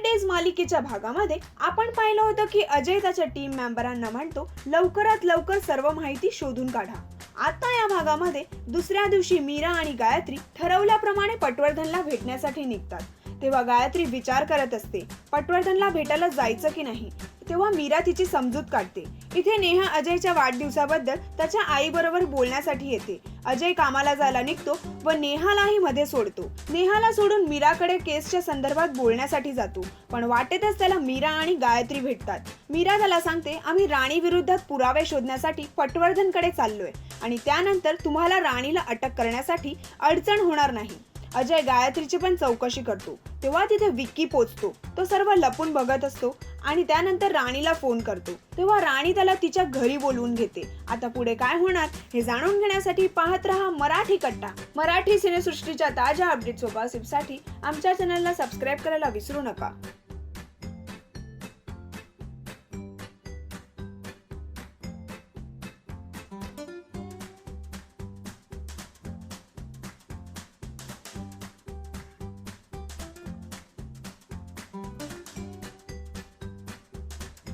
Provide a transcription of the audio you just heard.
Days मालिकेच्या भागामध्ये आपण पाहिलं होतं की अजय त्याच्या टीम मेंबरांना म्हणतो लवकरात लवकर सर्व माहिती शोधून काढा. आता या भागामध्ये दुसऱ्या दिवशी मीरा आणि गायत्री ठरवल्याप्रमाणे पटवर्धनला भेटण्यासाठी निघतात. तेव्हा गायत्री विचार करत असते पटवर्धनला भेटायला जायचं की नाही. तेव्हा मीरा तिची समजूत काढते. इथे नेहा अजयच्या वाढदिवसाबद्दल त्याच्या आईबरोबर बोलण्यासाठी येते. अजय कामाला जायला निघतो व नेहालाही मध्ये सोडतो. नेहाला सोडून मीराकडे केसच्या संदर्भात बोलण्यासाठी जातो, पण वाटेतच त्याला मीरा आणि गायत्री भेटतात. मीरा त्याला सांगते आम्ही राणी विरुद्धात पुरावे शोधण्यासाठी पटवर्धनकडे चाललोय आणि त्यानंतर तुम्हाला राणीला अटक करण्यासाठी अडचण होणार नाही. अजय गायत्रीची पण चौकशी करतो. तेव्हा तिथे विक्की पोचतो. तो सर्व लपून बघत असतो आणि त्यानंतर राणीला फोन करतो. तेव्हा राणी त्याला तिच्या घरी बोलवून घेते. आता पुढे काय होणार हे जाणून घेण्यासाठी पाहत रहा मराठी कट्टा. मराठी सिनेसृष्टीच्या ताज्या अपडेट्स व गॉसिपसाठी आमच्या चॅनलला सबस्क्राईब करायला विसरू नका.